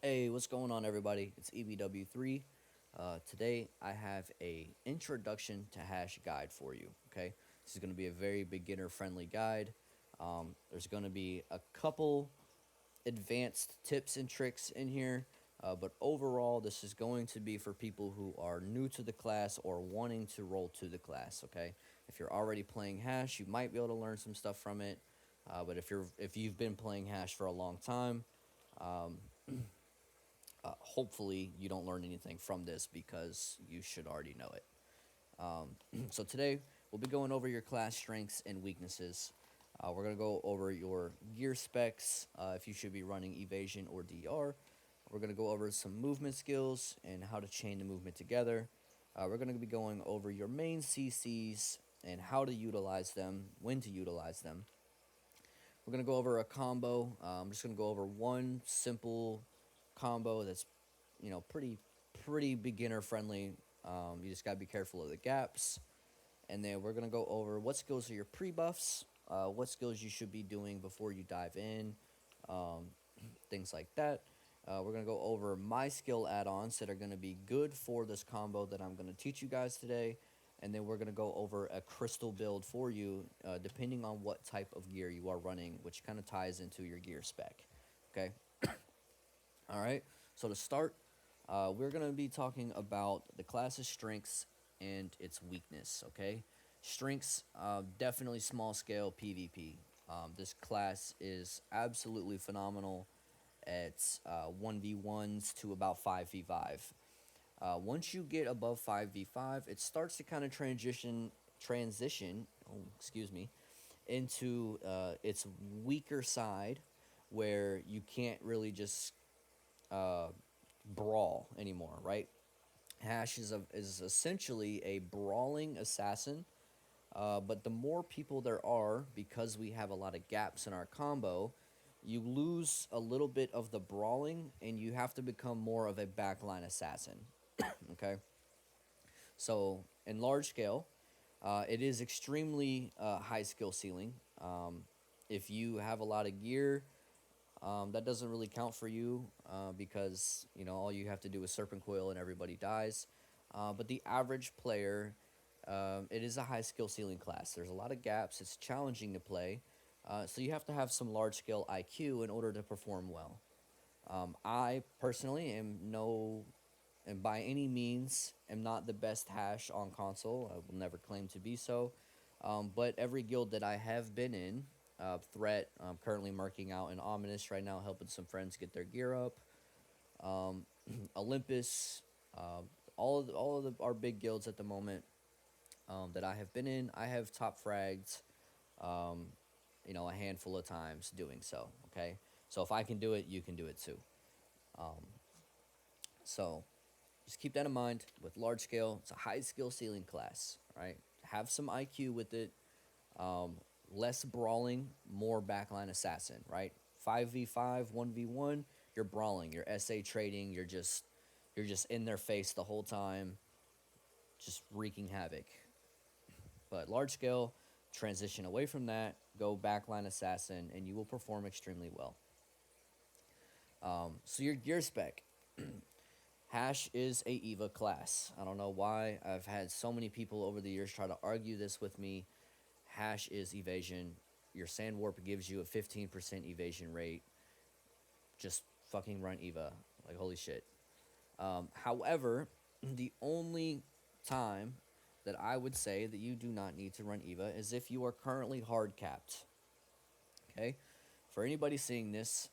Hey, what's going on, everybody? It's EBW3. Today, I have a introduction to hash guide for you. Okay, this is going to be a very beginner-friendly guide. There's going to be a couple advanced tips and tricks in here, but overall, this is going to be for people who are new to the class or wanting to roll to the class. Okay, if you're already playing hash, you might be able to learn some stuff from it. But if you've been playing hash for a long time, hopefully you don't learn anything from this because you should already know it. So today we'll be going over your class strengths and weaknesses. We're going to go over your gear specs, if you should be running evasion or DR. We're going to go over some movement skills and how to chain the movement together. We're going to be going over your main CCs and how to utilize them, when to utilize them. We're going to go over a combo. I'm just going to go over one simple combo that's, pretty beginner friendly. You just got to be careful of the gaps. And then we're going to go over what skills are your pre-buffs, what skills you should be doing before you dive in, um, things like that. We're going to go over my skill add-ons that are going to be good for this combo that I'm going to teach you guys today. And then we're going to go over a crystal build for you, depending on what type of gear you are running, which kind of ties into your gear spec. Okay? All right. So to start, we're going to be talking about the class's strengths and its weakness. Okay? Strengths, definitely small scale PvP. This class is absolutely phenomenal at 1v1s to about 5v5. Once you get above 5v5, it starts to kind of transition, into its weaker side, where you can't really just uh, brawl anymore, right? Hash is essentially a brawling assassin, but the more people there are, because we have a lot of gaps in our combo, you lose a little bit of the brawling, and you have to become more of a backline assassin. Okay, so in large scale, it is extremely high skill ceiling. If you have a lot of gear, that doesn't really count for you, because all you have to do is serpent coil and everybody dies. But the average player, it is a high skill ceiling class. There's a lot of gaps. It's challenging to play, so you have to have some large scale IQ in order to perform well. I personally and by any means am not the best hash on console. I will never claim to be so. But every guild that I have been in, Threat, I'm currently marking out in Ominous right now, helping some friends get their gear up. Olympus, all of our big guilds at the moment, that I have been in, I have top fragged, um, a handful of times doing so. Okay, so if I can do it, you can do it too. Um, so just keep that in mind. With large scale, it's a high skill ceiling class, right? Have some IQ with it. Um, Less brawling, more backline assassin, right? 5v5, 1v1, you're brawling, you're SA trading, you're just in their face the whole time, just wreaking havoc. But large scale, transition away from that, go backline assassin, and you will perform extremely well. So your gear spec. Hash is a EVA class. I don't know why. I've had so many people over the years try to argue this with me. Hash is evasion. Your sand warp gives you a 15% evasion rate. Just fucking run EVA. Like, holy shit. However, the only time that I would say that you do not need to run EVA is if you are currently hard capped. Okay? For anybody seeing this,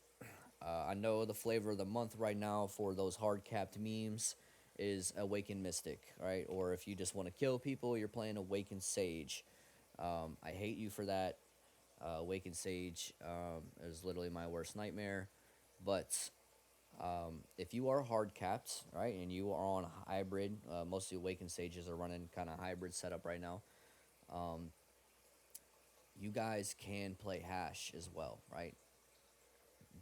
I know the flavor of the month right now for those hard capped memes is Awakened Mystic, right? Or if you just want to kill people, you're playing Awakened Sage. I hate you for that. Awakened Sage is literally my worst nightmare. But if you are hard capped, right, and you are on hybrid, most of the Awakened Sages are running kind of hybrid setup right now. You guys can play hash as well, right?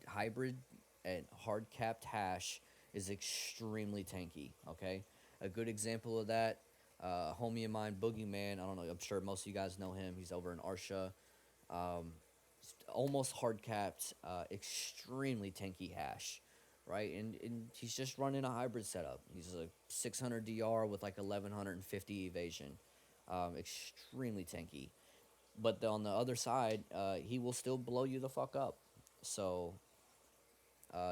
Hybrid and hard capped hash is extremely tanky. Okay, a good example of that, homie of mine, Boogeyman. I don't know. I'm sure most of you guys know him. He's over in Arsha. Almost hard capped, extremely tanky hash. right? And he's just running a hybrid setup. He's a 600 DR with like 1150 evasion, extremely tanky. But on the other side, he will still blow you the fuck up. So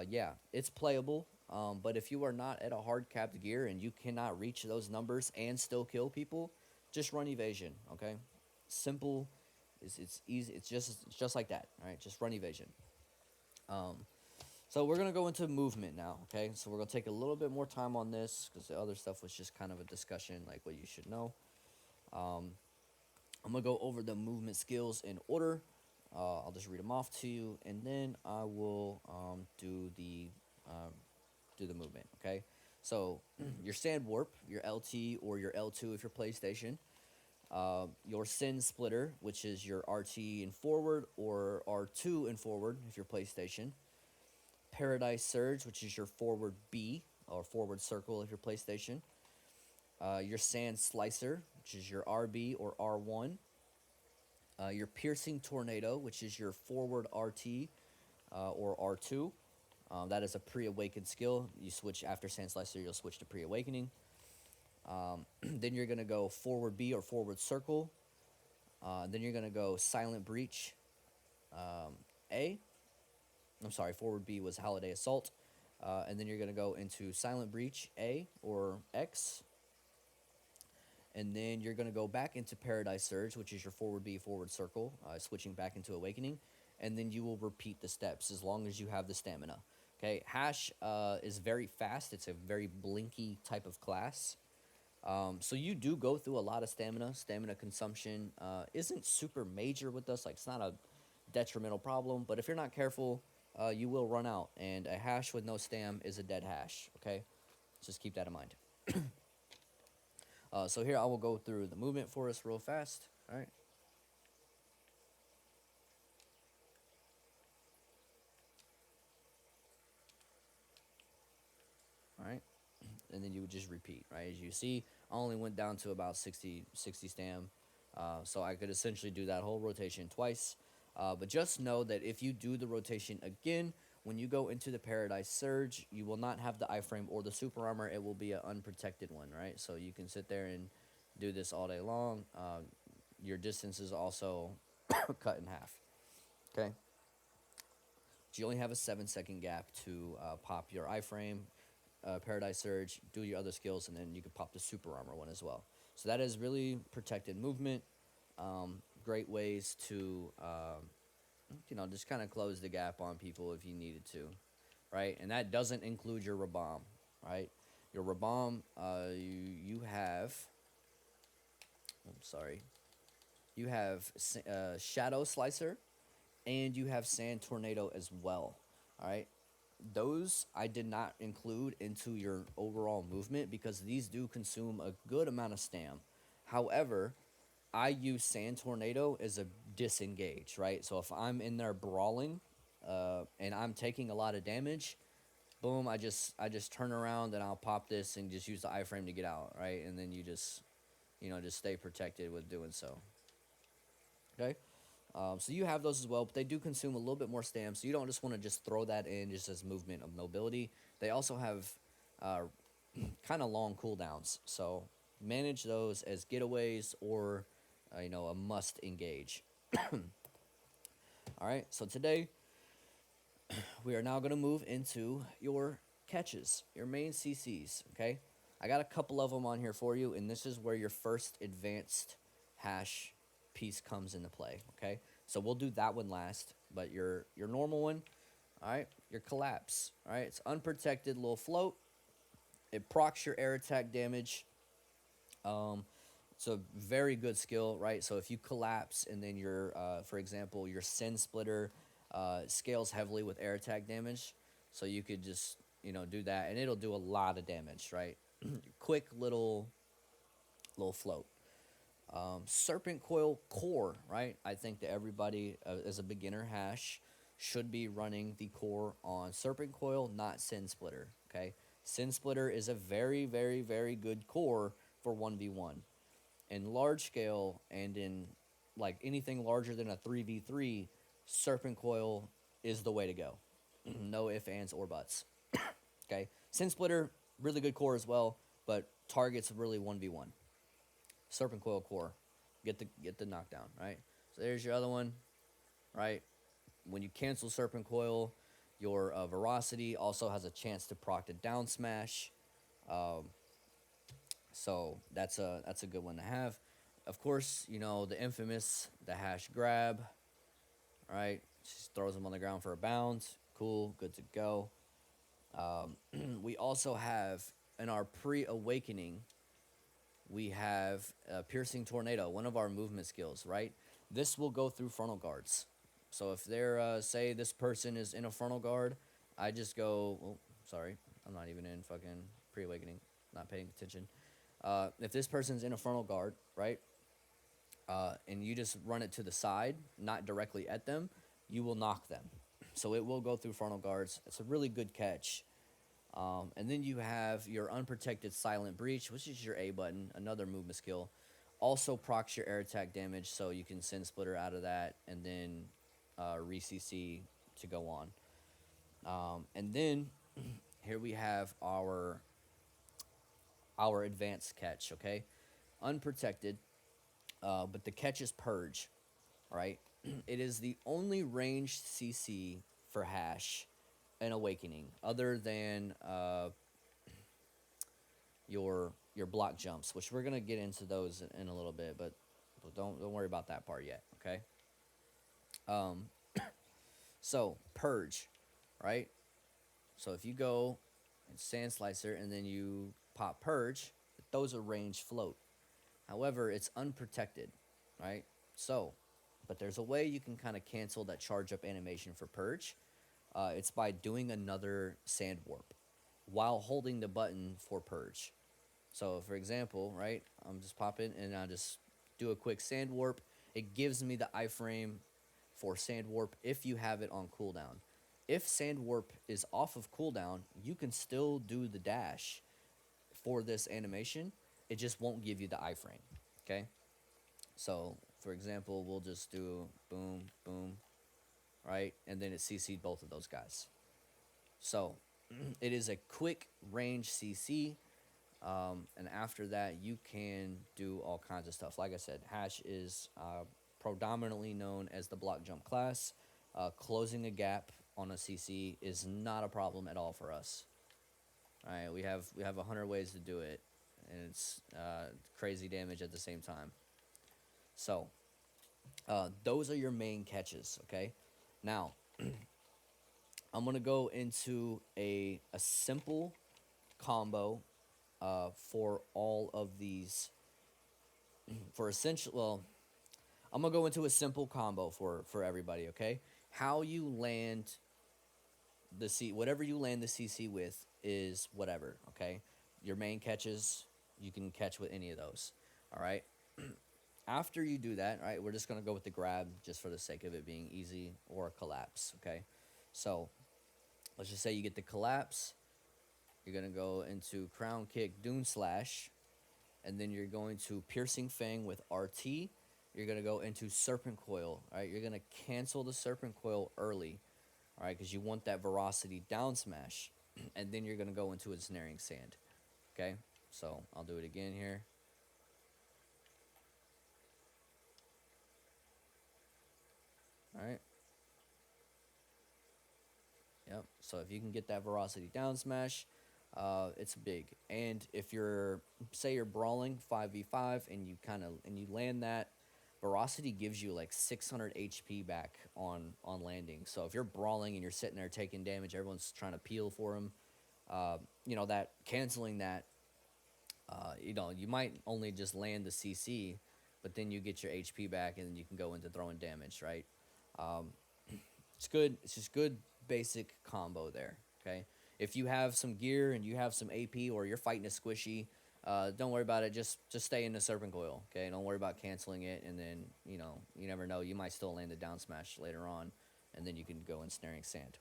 yeah, it's playable. But if you are not at a hard capped gear and you cannot reach those numbers and still kill people, just run evasion. Okay, simple. It's easy. It's just like that. All right, just run evasion. Um, so we're gonna go into movement now. Okay, so we're gonna take a little bit more time on this because the other stuff was just kind of a discussion, like what you should know. Um, I'm gonna go over the movement skills in order. I'll just read them off to you, and then I will um, do the movement. Okay, so your sand warp, your LT or your L2 if you're PlayStation, your Sin Splitter, which is your RT in forward or R2 in forward if you're PlayStation, Paradise Surge, which is your forward B or forward circle if you're PlayStation, your Sand Slicer, which is your RB or R1, your Piercing Tornado, which is your forward RT or R2. That is a pre-awakened skill. You switch after Sand Slicer, you'll switch to pre-awakening. Then you're gonna go forward B or forward circle. Then you're gonna go Silent Breach A. I'm sorry, forward B was Holiday Assault. And then you're gonna go into Silent Breach A or X. And then you're gonna go back into Paradise Surge, which is your forward B forward circle, switching back into Awakening. And then you will repeat the steps as long as you have the stamina. Okay, Hash is very fast. It's a very blinky type of class. So you do go through a lot of stamina. Stamina consumption isn't super major with us. Like, it's not a detrimental problem. But if you're not careful, you will run out. And a hash with no stam is a dead hash. Okay, just keep that in mind. So here I will go through the movement for us real fast. All right. All right. And then you would just repeat, right? As you see, I only went down to about 60 stam. So I could essentially do that whole rotation twice. But just know that if you do the rotation again, when you go into the Paradise Surge, you will not have the iframe or the super armor. It will be an unprotected one, right? So you can sit there and do this all day long. Your distance is also cut in half, okay? But you only have a 7-second gap to pop your iframe, Paradise Surge, do your other skills, and then you can pop the super armor one as well. So that is really protected movement. Great ways to, just kind of close the gap on people if you needed to, right? And that doesn't include your Rabam, right? Your Rabam, you have, I'm sorry, you have Shadow Slicer, and you have Sand Tornado as well, all right? Those I did not include into your overall movement because these do consume a good amount of stam. However, I use Sand Tornado as a disengage, right? So if I'm in there brawling and I'm taking a lot of damage, boom, I just turn around and I'll pop this and just use the iframe to get out, right? And then you just stay protected with doing so. Okay? So you have those as well, but they do consume a little bit more stam, so you don't just want to just throw that in just as movement of mobility. They also have kind of long cooldowns, so manage those as getaways or a must engage. All right, so today we are now going to move into your catches, your main CCs. Okay, I got a couple of them on here for you, and this is where your first advanced hash piece comes into play. Okay, so we'll do that one last, but your normal one, all right, your collapse. All right, it's unprotected little float. It procs your air attack damage. It's a very good skill, right? So if you collapse and then your, for example, your Sin Splitter scales heavily with air attack damage, so you could just do that, and it'll do a lot of damage, right? Quick little float. Serpent Coil Core, right? I think that everybody, as a beginner hash, should be running the core on Serpent Coil, not Sin Splitter, okay? Sin Splitter is a very, very, very good core for 1v1. In large scale and in like anything larger than a 3v3, Serpent Coil is the way to go. No ifs, ands, or buts. Okay, Sin Splitter, really good core as well, but targets really 1v1. Serpent Coil core, get the knockdown, right? So there's your other one, right? When you cancel Serpent Coil, your Veracity also has a chance to proc the down smash. Um, so that's a good one to have. Of course, you know the infamous the hash grab, right? Just throws them on the ground for a bounce. Cool, good to go. We also have in our pre-awakening, we have piercing tornado, one of our movement skills, right? This will go through frontal guards. So if they're say this person is in a frontal guard, I just go. Oh, sorry, I'm not even in fucking pre-awakening. Not paying attention. If this person's in a frontal guard, right, and you just run it to the side, not directly at them, you will knock them. So it will go through frontal guards. It's a really good catch. And then you have your unprotected silent breach, which is your A button, another movement skill. Also procs your air attack damage, so you can send splitter out of that and then re-CC to go on. And then here we have our advanced catch. Okay, unprotected, but the catch is purge. Right, it is the only ranged CC for hash and awakening, other than your block jumps, which we're gonna get into those in a little bit, but don't worry about that part yet. Okay. Um, so purge, right? So if you go and sand slicer and then you pop purge, those are range float. However, it's unprotected, right? So, but there's a way you can kind of cancel that charge up animation for purge. It's by doing another sand warp while holding the button for purge. So, for example, right, I'm just popping and I just do a quick sand warp. It gives me the iframe for sand warp if you have it on cooldown. If sand warp is off of cooldown, you can still do the dash for this animation. It just won't give you the iframe. Okay. So, for example, we'll just do boom, boom, right, and then it CC'd both of those guys. So, it is a quick range CC. And after that, you can do all kinds of stuff. Like I said, hash is predominantly known as the block jump class. Closing a gap on a CC is not a problem at all for us. All right, we have 100 ways to do it, and it's crazy damage at the same time. So those are your main catches. Okay, now I'm gonna go into a simple combo for all of these. For essential, well, I'm gonna go into a simple combo for everybody. Okay, how you land the whatever you land the CC with is whatever. Okay, your main catches you can catch with any of those. All right. After you do that, right, we're just gonna go with the grab just for the sake of it being easy, or a collapse. Okay, so let's just say you get the collapse. You're gonna go into crown kick, dune slash, and then you're going to piercing fang with RT. You're gonna go into serpent coil. All right, you're gonna cancel the serpent coil early, all right, because you want that veracity down smash, and then you're gonna go into ensnaring sand. Okay, so I'll do it again here. All right. Yep. So if you can get that veracity down smash, it's big. And if you're, say you're brawling 5v5 and you land that, veracity gives you like 600 HP back on landing. So if you're brawling and you're sitting there taking damage, everyone's trying to peel for him. You know that canceling that. You know, you might only just land the CC, but then you get your HP back and then you can go into throwing damage, right? Um, it's good. It's just good basic combo there. Okay. If you have some gear and you have some AP or you're fighting a squishy, don't worry about it. Just stay in the serpent coil. Okay. Don't worry about canceling it, and then you know you never know. You might still land the down smash later on, and then you can go ensnaring sand.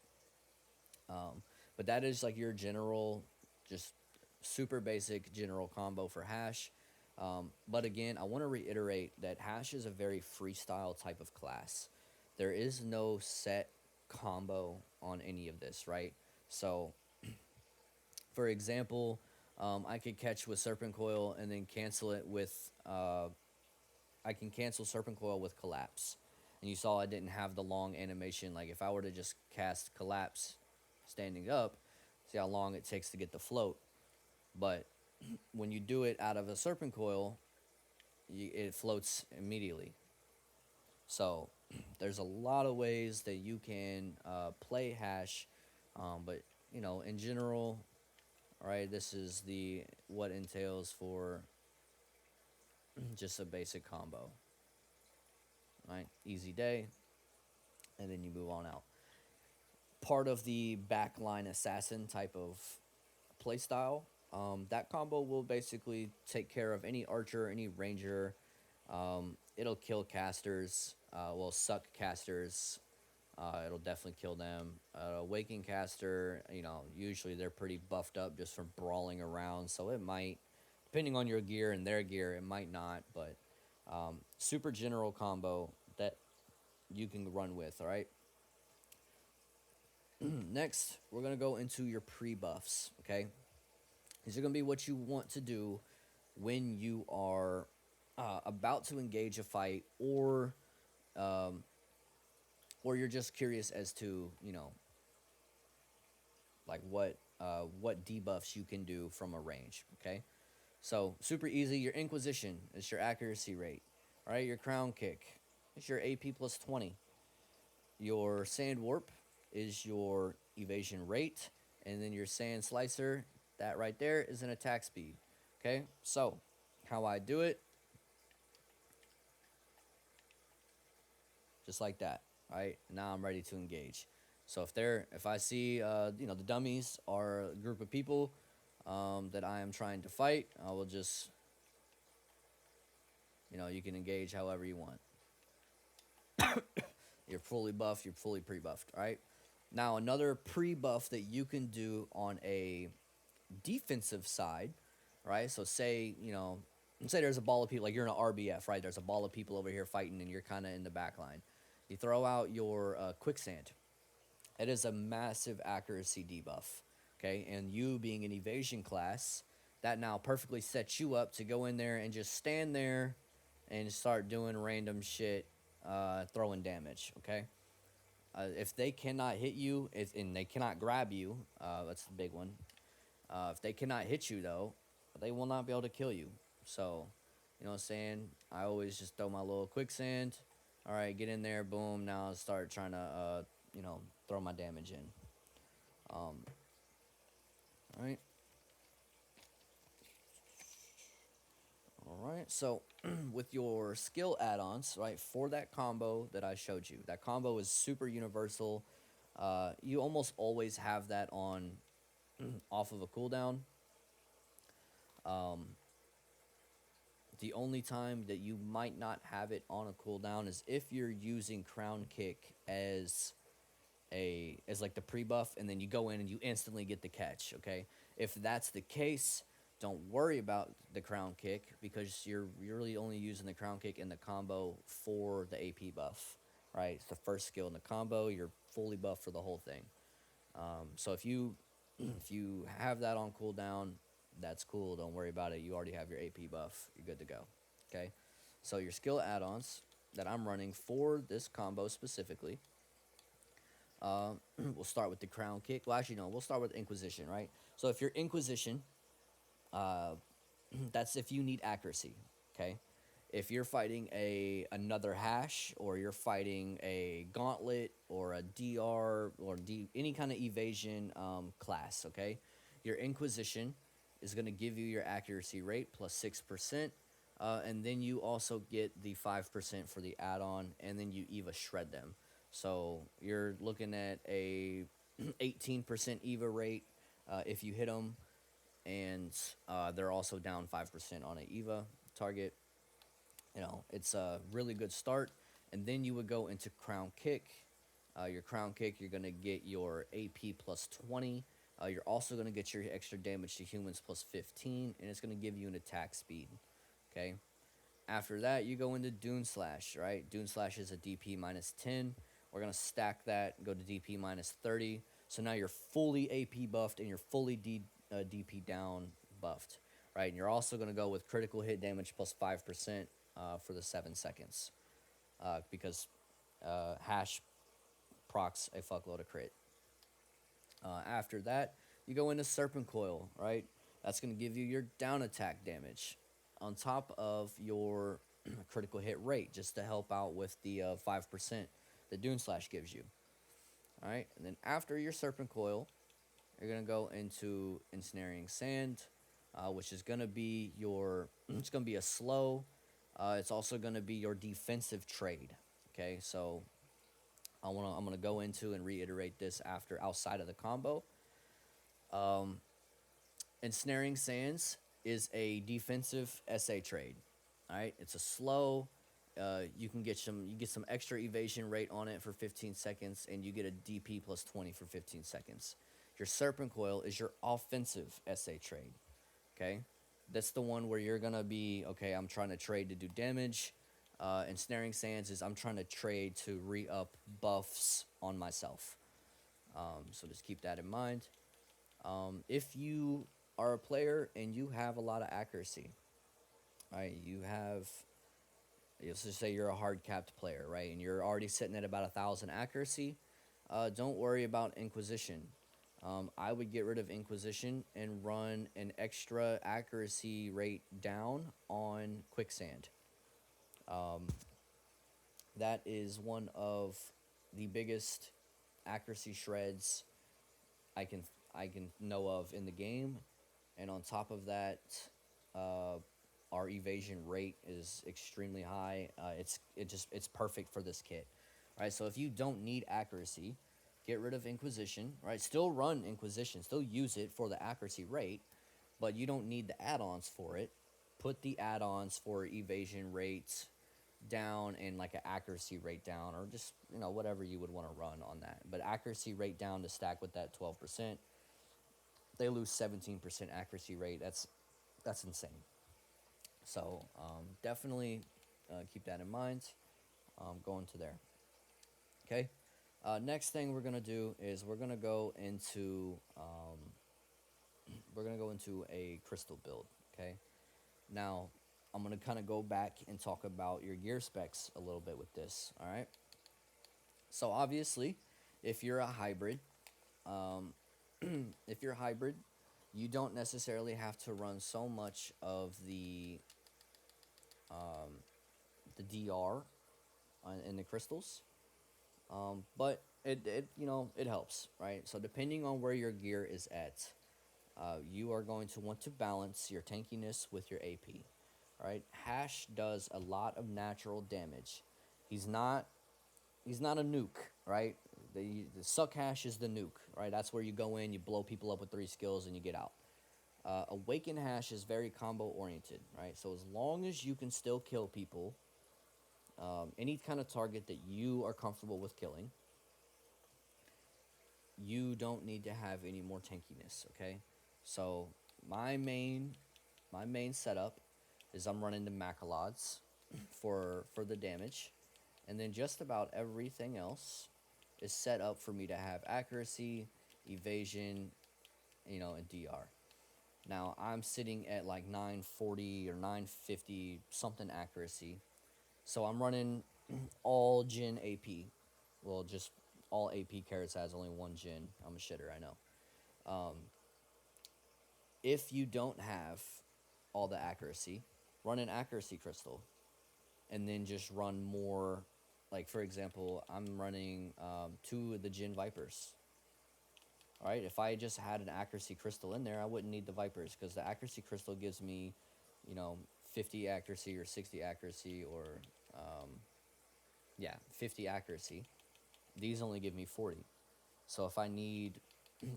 But that is like your general, just super basic general combo for hash. But again, I want to reiterate that hash is a very freestyle type of class. There is no set combo on any of this, right? So For example, I could catch with Serpent Coil and then cancel it with I can cancel Serpent Coil with Collapse. And you saw I didn't have the long animation. Like if I were to just cast Collapse standing up, see how long it takes to get the float. But when you do it out of a Serpent Coil, it floats immediately. So there's a lot of ways that you can play hash, but in general, all right, this is the what entails for just a basic combo. Right, easy day, and then you move on out. Part of the backline assassin type of playstyle. That combo will basically take care of any archer, any ranger. It'll kill casters. Will suck casters. It'll definitely kill them. Waking caster, usually they're pretty buffed up just from brawling around, so it might, depending on your gear and their gear, it might not. But super general combo that you can run with. All right. Next, we're gonna go into your pre-buffs. Okay, these are gonna be what you want to do when you are about to engage a fight, um, or you're just curious as to like what debuffs you can do from a range. Okay, so super easy. Your Inquisition is your accuracy rate. All right, your Crown Kick is your AP plus 20. Your Sand Warp is your evasion rate, and then your Sand Slicer, that right there is an attack speed. Okay, so how I do it, just like that. All right, now I'm ready to engage. So if I see the dummies are a group of people that I am trying to fight, I will just you can engage however you want. You're fully buffed, you're fully pre-buffed. All right. Now another pre-buff that you can do on a defensive side, right? So say there's a ball of people, like you're in an RBF, right? There's a ball of people over here fighting, and you're kind of in the back line. You throw out your quicksand. It is a massive accuracy debuff, okay? And you being an evasion class, that now perfectly sets you up to go in there and just stand there and start doing random shit, throwing damage, okay? If they cannot hit you, and they cannot grab you, that's the big one. If they cannot hit you, though, they will not be able to kill you. So, you know what I'm saying? I always just throw my little quicksand. All right, get in there, boom. Now I start trying to, throw my damage in. All right. All right. So, with your skill add-ons, right, for that combo that I showed you, that combo is super universal. You almost always have that on off of a cooldown. Um, the only time that you might not have it on a cooldown is if you're using Crown Kick as like the pre-buff, and then you go in and you instantly get the catch. Okay, if that's the case, don't worry about the Crown Kick, because you're really only using the Crown Kick in the combo for the AP buff. Right, it's the first skill in the combo. You're fully buffed for the whole thing. So if you if you have that on cooldown, that's cool. Don't worry about it. You already have your AP buff. You're good to go. Okay. So your skill add-ons that I'm running for this combo specifically. We'll start with the Crown Kick. Well, actually, no. We'll start with Inquisition, right? So if you're Inquisition, uh, that's if you need accuracy. Okay. If you're fighting another hash, or you're fighting a gauntlet or a DR or any kind of evasion class, okay, your Inquisition is going to give you your accuracy rate plus 6%, and then you also get the 5% for the add-on, and then you EVA shred them. So you're looking at a 18% EVA rate if you hit them, and they're also down 5% on an EVA target. It's a really good start. And then you would go into Crown Kick. Your Crown Kick, you're going to get your AP plus 20. You're also going to get your extra damage to humans plus 15, and it's going to give you an attack speed. Okay. After that, you go into Dune Slash, right? Dune Slash is a DP minus 10. We're going to stack that, go to DP minus 30. So now you're fully AP buffed and you're fully DP down buffed, right? And you're also going to go with critical hit damage plus 5% for the 7 seconds because Hash procs a fuckload of crit. After that, you go into Serpent Coil, right? That's going to give you your down attack damage on top of your critical hit rate just to help out with the 5% that Dune Slash gives you. All right, and then after your Serpent Coil, you're going to go into Ensnaring Sand, which is going to be your, it's going to be a slow. It's also going to be your defensive trade. Okay, so I'm gonna go into and reiterate this after outside of the combo. Ensnaring Sands is a defensive SA trade. All right, it's a slow. You get some extra evasion rate on it for 15 seconds, and you get a DP plus 20 for 15 seconds. Your Serpent Coil is your offensive SA trade. Okay, that's the one where you're gonna be okay. I'm trying to trade to do damage. Ensnaring Sands is I'm trying to trade to re-up buffs on myself. So just keep that in mind. If you are a player and you have a lot of accuracy, right? Let's just say you're a hard capped player, right? And you're already sitting at about 1,000 accuracy. Don't worry about Inquisition. I would get rid of Inquisition and run an extra accuracy rate down on Quicksand. That is one of the biggest accuracy shreds I can know of in the game, and on top of that, uh, our evasion rate is extremely high. It's perfect for this kit. Right, so if you don't need accuracy, get rid of Inquisition. Right, still run Inquisition, still use it for the accuracy rate, but you don't need the add-ons for it. Put the add-ons for evasion rates down and like an accuracy rate down, or just whatever you would want to run on that. But accuracy rate down to stack with that 12%. They lose 17% accuracy rate. That's insane. So definitely keep that in mind. Going to there. Okay. Next thing we're gonna do is we're gonna go into a crystal build. Okay. Now I'm gonna kind of go back and talk about your gear specs a little bit with this. All right. So obviously, if you're a hybrid, um, if you're hybrid, you don't necessarily have to run so much of the DR in the crystals, but it helps, right? So depending on where your gear is at, you are going to want to balance your tankiness with your AP. Right? Hash does a lot of natural damage. He's not a nuke, right? The suck hash is the nuke, right? That's where you go in, you blow people up with 3 skills, and you get out. Awaken hash is very combo oriented, right? So as long as you can still kill people, any kind of target that you are comfortable with killing, you don't need to have any more tankiness. Okay, so my main setup is I'm running the Macalods for the damage, and then just about everything else is set up for me to have accuracy, evasion, and DR. Now I'm sitting at like 940 or 950 something accuracy, so I'm running all Gen AP. Well, just all AP carrots has only one Gen. I'm a shitter, I know. If you don't have all the accuracy, run an accuracy crystal, and then just run more. Like for example, I'm running 2 of the Gen Vipers. All right, if I just had an accuracy crystal in there, I wouldn't need the Vipers because the accuracy crystal gives me, 50 accuracy or 60 accuracy or, 50 accuracy. These only give me 40. So if I need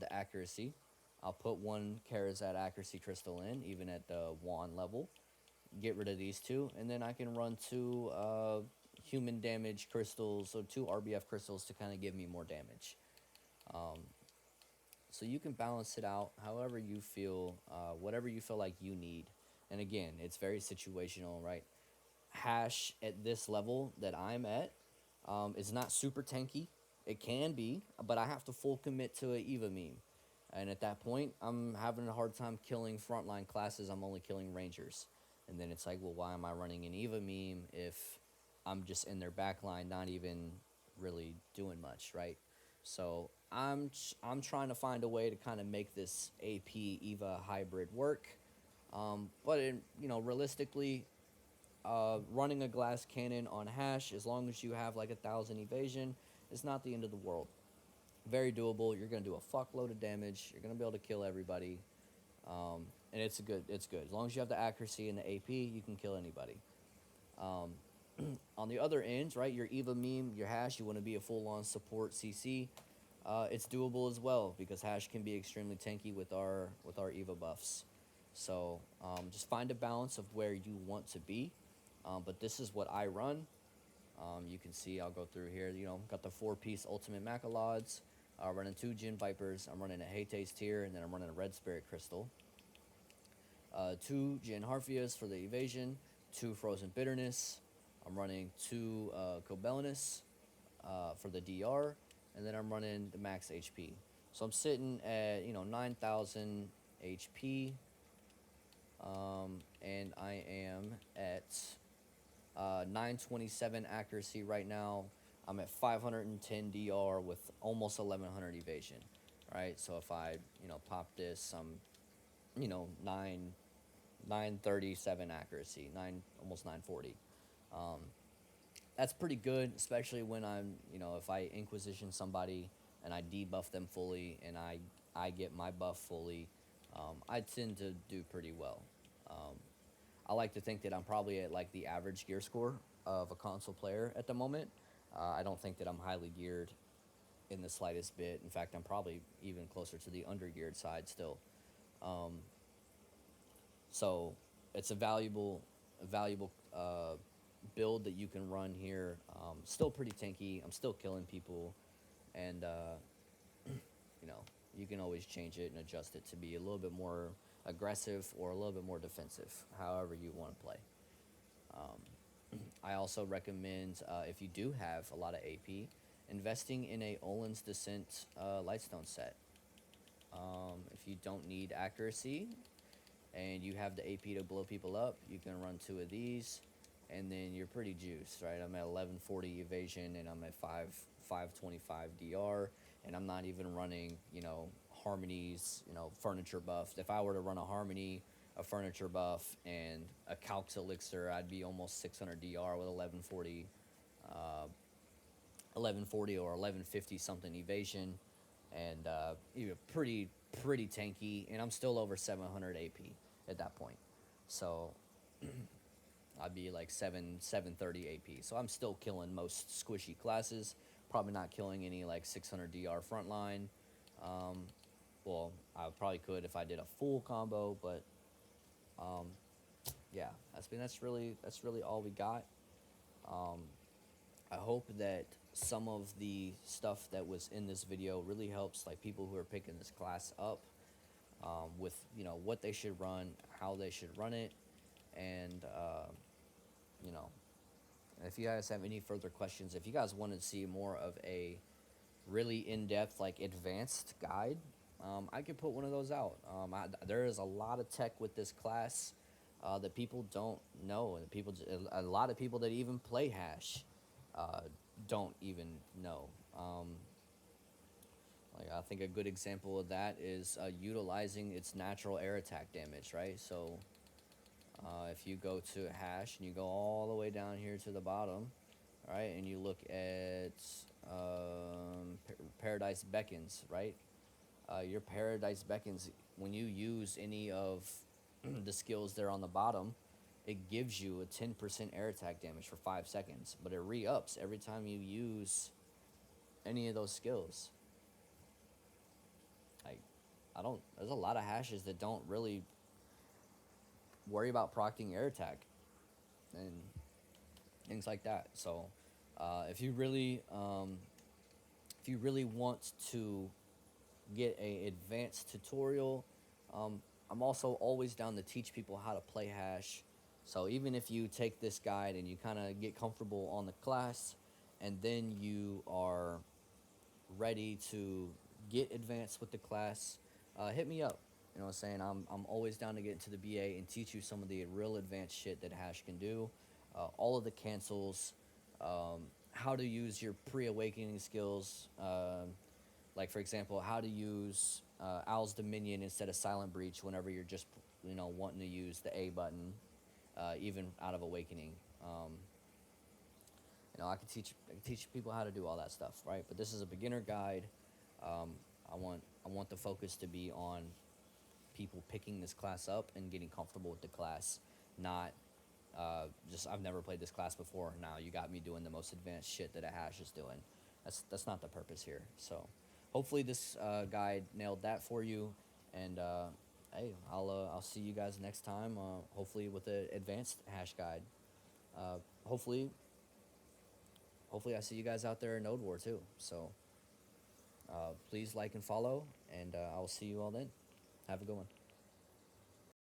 the accuracy, I'll put 1 Karazat accuracy crystal in, even at the wand level. Get rid of these 2, and then I can run 2 human damage crystals, or 2 RBF crystals to kind of give me more damage. So you can balance it out however you feel, whatever you feel like you need. And again, it's very situational, right? Hash at this level that I'm at is not super tanky. It can be, but I have to full commit to a Eva meme. And at that point, I'm having a hard time killing frontline classes. I'm only killing rangers. And then it's like, well, why am I running an Eva meme if I'm just in their backline, not even really doing much, right? So I'm trying to find a way to kind of make this AP Eva hybrid work. But realistically, running a glass cannon on hash, as long as you have like 1,000 evasion, is not the end of the world. Very doable. You're gonna do a fuckload of damage. You're gonna be able to kill everybody, and it's good. It's good as long as you have the accuracy and the AP. You can kill anybody. Um, on the other end, right, your Eva meme, your hash, you want to be a full-on support CC. It's doable as well because hash can be extremely tanky with our Eva buffs. So just find a balance of where you want to be. But this is what I run. You can see I'll go through here. Got the 4-piece ultimate Macalods. Running 2 Gin Vipers. I'm running a Hate's Tear, and then I'm running a Red Spirit Crystal. 2 Jin Harfias for the evasion, 2 Frozen Bitterness. I'm running 2 Cobelinus for the DR, and then I'm running the max HP. So I'm sitting at 9,000 HP, and I am at 927 accuracy right now. I'm at 510 DR with almost 1100 evasion. Right, so if I pop this, I'm 937 accuracy, almost 940. That's pretty good, especially when I'm if I Inquisition somebody and I debuff them fully and I get my buff fully, I tend to do pretty well. I like to think that I'm probably at like the average gear score of a console player at the moment. I don't think that I'm highly geared in the slightest bit. In fact, I'm probably even closer to the under-geared side still. So it's a valuable build that you can run here. Still pretty tanky. I'm still killing people, and you know you can always change it and adjust it to be a little bit more aggressive or a little bit more defensive, however you want to play. I also recommend, if you do have a lot of AP, investing in a Olin's Descent Lightstone set. If you don't need accuracy and you have the AP to blow people up, you can run 2 of these, and then you're pretty juiced, right? I'm at 1140 evasion, and I'm at 525 DR, and I'm not even running, harmonies, furniture buff. If I were to run a harmony, a furniture buff, and a Calx elixir, I'd be almost 600 DR with 1140 or 1150 something evasion, and pretty tanky, and I'm still over 700 AP at that point. So I'd be like 730 AP. So I'm still killing most squishy classes. Probably not killing any like 600 DR frontline. Well, I probably could if I did a full combo, but yeah, that's really all we got. I hope that some of the stuff that was in this video really helps like people who are picking this class up, with what they should run, how they should run it, and you know if you guys have any further questions, if you guys want to see more of a really in-depth like advanced guide, I could put one of those out. There is a lot of tech with this class that people don't know, and a lot of people that even play hash don't even know. Like I think a good example of that is utilizing its natural air attack damage, right? So if you go to hash and you go all the way down here to the bottom, right, and you look at Paradise Beckons, right? Your Paradise Beckons, when you use any of the skills there on the bottom, it gives you a 10% air attack damage for 5 seconds, but it re-ups every time you use any of those skills. Like, there's a lot of hashes that don't really worry about procting air attack and things like that. So if you really want to get a advanced tutorial, I'm also always down to teach people how to play hash. So even if you take this guide and you kind of get comfortable on the class, and then you are ready to get advanced with the class, hit me up. You know what I'm saying? I'm always down to get into the BA and teach you some of the real advanced shit that Hash can do. All of the cancels, how to use your pre-awakening skills, like for example, how to use Owl's Dominion instead of Silent Breach whenever you're just wanting to use the A button, even out of Awakening. I can teach people how to do all that stuff, right? But this is a beginner guide. Um, I want the focus to be on people picking this class up and getting comfortable with the class, not just I've never played this class before. Now you got me doing the most advanced shit that a Hash is doing. That's not the purpose here. So hopefully this guide nailed that for you. And hey, I'll see you guys next time. Hopefully with an advanced Hash guide. Uh, hopefully hopefully I see you guys out there in Node War too. So please like and follow, and I will see you all then. Have a good one.